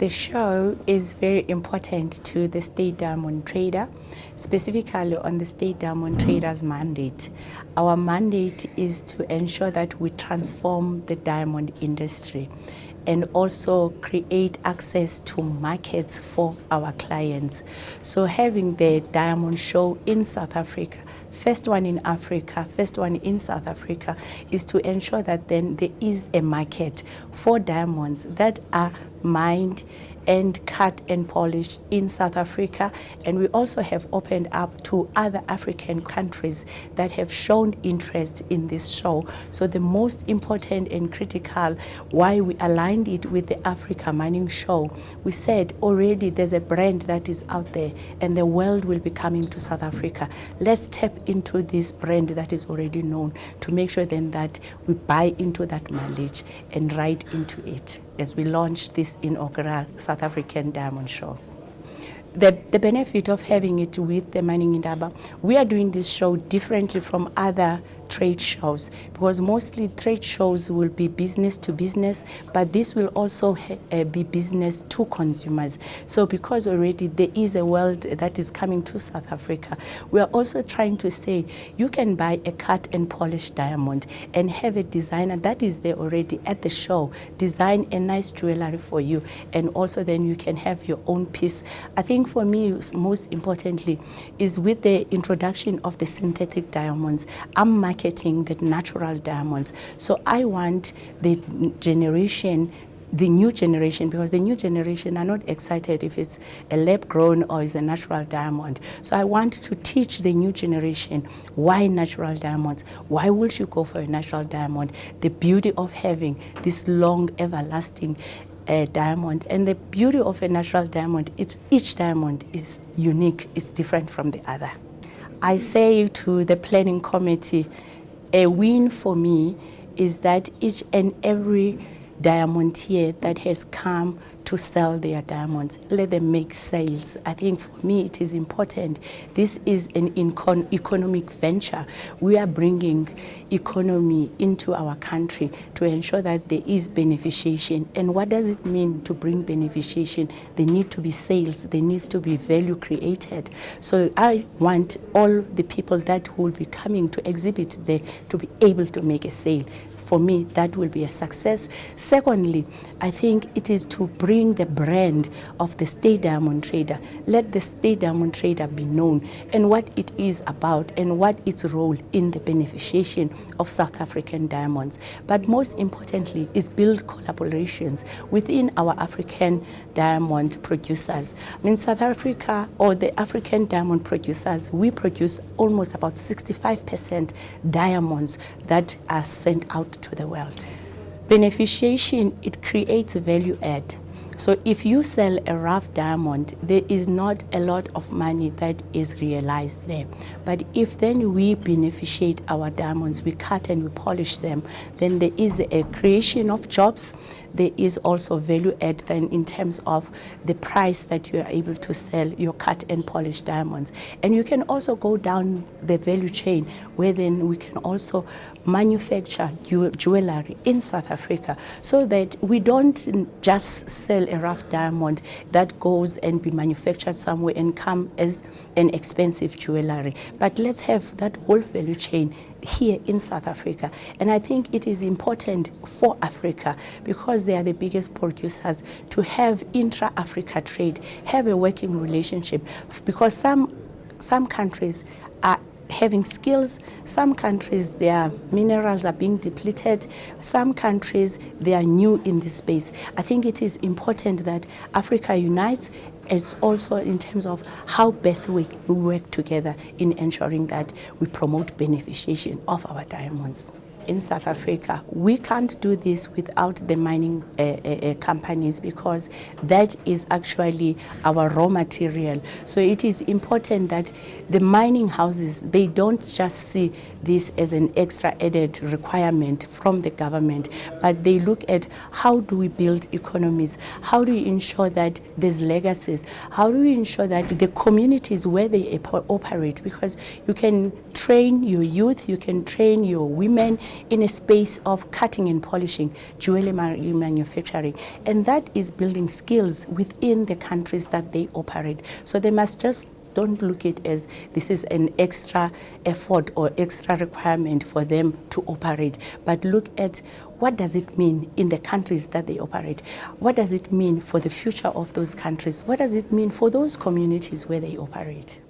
The show is very important to the State Diamond Trader, specifically on the State Diamond Trader's mandate. Our mandate is to ensure that we transform the diamond industry and also create access to markets for our clients. So having the diamond show in South Africa, first one in Africa, first one in South Africa, is to ensure that then there is a market for diamonds that are mined and cut and polished in South Africa. And we also have opened up to other African countries that have shown interest in this show. So the most important and critical why we aligned it with the Africa Mining Show, we said already there's a brand that is out there and the world will be coming to South Africa. Let's tap into this brand that is already known to make sure then that we buy into that knowledge and ride into it as we launch this inaugural South African Diamond Show. The benefit of having it with the Mining Indaba, we are doing this show differently from other trade shows, because mostly trade shows will be business to business, but this will also be business to consumers. So because already there is a world that is coming to South Africa, we are also trying to say you can buy a cut and polished diamond and have a designer that is there already at the show, design a nice jewelry for you, and also then you can have your own piece. I think for me, most importantly, is with the introduction of the synthetic diamonds, I'm marketing the natural diamonds. So I want the new generation, because the new generation are not excited if it's a lab-grown or is a natural diamond. So I want to teach the new generation why natural diamonds, why would you go for a natural diamond, the beauty of having this long, everlasting diamond. And the beauty of a natural diamond, each diamond is unique, it's different from the other. I say to the planning committee, a win for me is that each and every diamantier that has come to sell their diamonds, let them make sales. I think for me it is important. This is an economic venture. We are bringing economy into our country to ensure that there is beneficiation. And what does it mean to bring beneficiation? There need to be sales, there needs to be value created. So I want all the people that will be coming to exhibit there to be able to make a sale. For me, that will be a success. Secondly, I think it is to bring the brand of the State Diamond Trader. Let the State Diamond Trader be known and what it is about and what its role in the beneficiation of South African diamonds. But most importantly is build collaborations within our African diamond producers. I mean, South Africa or the African diamond producers, we produce almost about 65% diamonds that are sent out to the world. Beneficiation, it creates value add. So if you sell a rough diamond, there is not a lot of money that is realized there. But if then we beneficiate our diamonds, we cut and we polish them, then there is a creation of jobs. There is also value add then in terms of the price that you are able to sell your cut and polished diamonds. And you can also go down the value chain where then we can also manufacture jewelry in South Africa so that we don't just sell a rough diamond that goes and be manufactured somewhere and come as an expensive jewelry. But let's have that whole value chain here in South Africa. And I think it is important for Africa, because they are the biggest producers, to have intra-Africa trade, have a working relationship, because some countries are having skills, some countries their minerals are being depleted, some countries they are new in this space. I think it is important that Africa unites. It's also in terms of how best we work together in ensuring that we promote beneficiation of our diamonds. In South Africa, we can't do this without the mining companies, because that is actually our raw material. So it is important that the mining houses, they don't just see this as an extra added requirement from the government, but they look at how do we build economies, how do we ensure that there's legacies, how do we ensure that the communities where they operate, because you can train your youth, you can train your women, in a space of cutting and polishing, jewelry manufacturing, and that is building skills within the countries that they operate. So they must just don't look at it as this is an extra effort or extra requirement for them to operate, but look at what does it mean in the countries that they operate? What does it mean for the future of those countries? What does it mean for those communities where they operate?